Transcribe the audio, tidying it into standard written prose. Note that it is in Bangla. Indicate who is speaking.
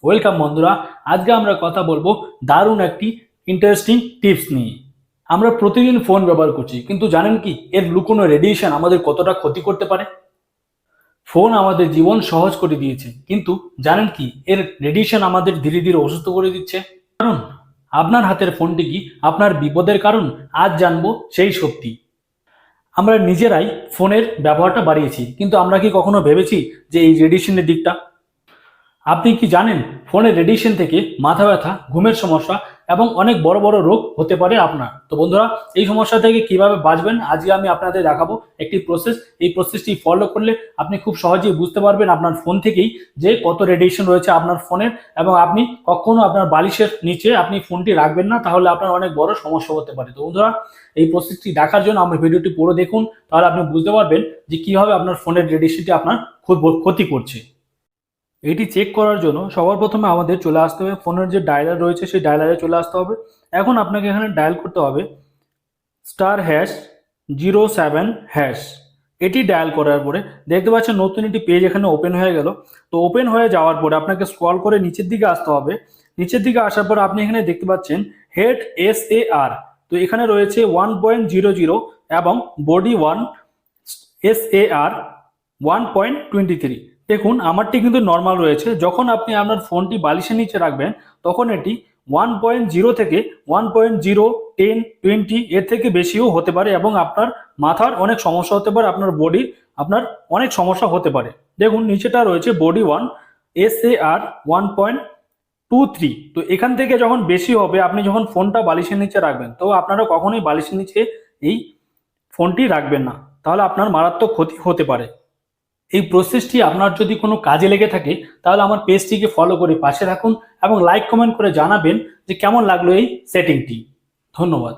Speaker 1: ওয়েলকাম বন্ধুরা। আজকে আমরা কথা বলবো দারুণ একটি ইন্টারেস্টিং টিপস নিয়ে। আমরা প্রতিদিন ফোন ব্যবহার করছি, কিন্তু জানেন কি এর লুকোনো রেডিয়েশন আমাদের কতটা ক্ষতি করতে পারে? ফোন আমাদের জীবন সহজ করে দিয়েছে, কিন্তু জানেন কি এর রেডিয়েশন আমাদের ধীরে ধীরে অসুস্থ করে দিচ্ছে। কারণ আপনার হাতের ফোনটি কি আপনার বিপদের কারণ? আজ জানবো সেই সত্যি। আমরা নিজেরাই ফোনের ব্যবহারটা বাড়িয়েছি, কিন্তু আমরা কি কখনো ভেবেছি যে এই রেডিয়েশনের দিকটা? আপনি কি জানেন ফোনের রেডিয়েশন থেকে মাথা ব্যথা, ঘুমের সমস্যা এবং অনেক বড় বড় রোগ হতে পারে আপনার? তো বন্ধুরা, এই সমস্যা থেকে কিভাবে বাঁচবেন আজকে আমি আপনাদের দেখাবো একটি প্রসেস। এই প্রসেসটি ফলো করলে আপনি খুব সহজেই বুঝতে পারবেন আপনার ফোন থেকেই যে কত রেডিয়েশন রয়েছে আপনার ফোনের, এবং আপনি কখনো আপনার বালিশের নিচে আপনি ফোনটি রাখবেন না, তাহলে আপনার অনেক বড় সমস্যা হতে পারে। তো বন্ধুরা, এই প্রসেসটি দেখার জন্য আমার ভিডিওটি পুরো দেখুন, তাহলে আপনি বুঝতে পারবেন যে কিভাবে আপনার ফোনের রেডিয়েশনটি আপনার খুব ক্ষতি করছে। এটি চেক করার জন্য সবার প্রথমে আমাদের চলে আসতে হবে ফোনের যে ডায়ালার রয়েছে সেই ডায়ালারে চলে আসতে হবে। এখন আপনাকে এখানে ডায়াল করতে হবে *#07#। এটি ডায়াল করার পরে দেখতে পাচ্ছেন নতুন একটি পেজ এখানে ওপেন হয়ে গেল। তো ওপেন হয়ে যাওয়ার পরে আপনাকে স্ক্রল করে নিচের দিকে আসতে হবে। নিচের দিকে আসার পর আপনি এখানে দেখতে পাচ্ছেন হেড SAR। তো এখানে রয়েছে 1.00 এবং বডি 1 SAR 1.23। দেখুন আমারটি কিন্তু নর্মাল রয়েছে। যখন আপনি আপনার ফোনটি বালিশের নিচে রাখবেন তখন এটি 1.0 থেকে 1.0, 10, 20 এর থেকে বেশিও হতে পারে, এবং আপনার মাথার অনেক সমস্যা হতে পারে, আপনার বডি আপনার অনেক সমস্যা হতে পারে। দেখুন নিচেটা রয়েছে বডি 1 SAR 1.23। তো এখান থেকে যখন বেশি হবে, আপনি যখন ফোনটা বালিশের নিচে রাখবেন, তো আপনারা কখনোই বালিশের নিচে এই ফোনটি রাখবেন না, তাহলে আপনার মারাত্মক ক্ষতি হতে পারে। এই প্রসেসটি আপনার যদি কোনো কাজে লেগে থাকে তাহলে আমার পেজটিকে ফলো করে পাশে থাকুন এবং লাইক কমেন্ট করে জানাবেন যে কেমন লাগলো এই সেটিংটি। ধন্যবাদ।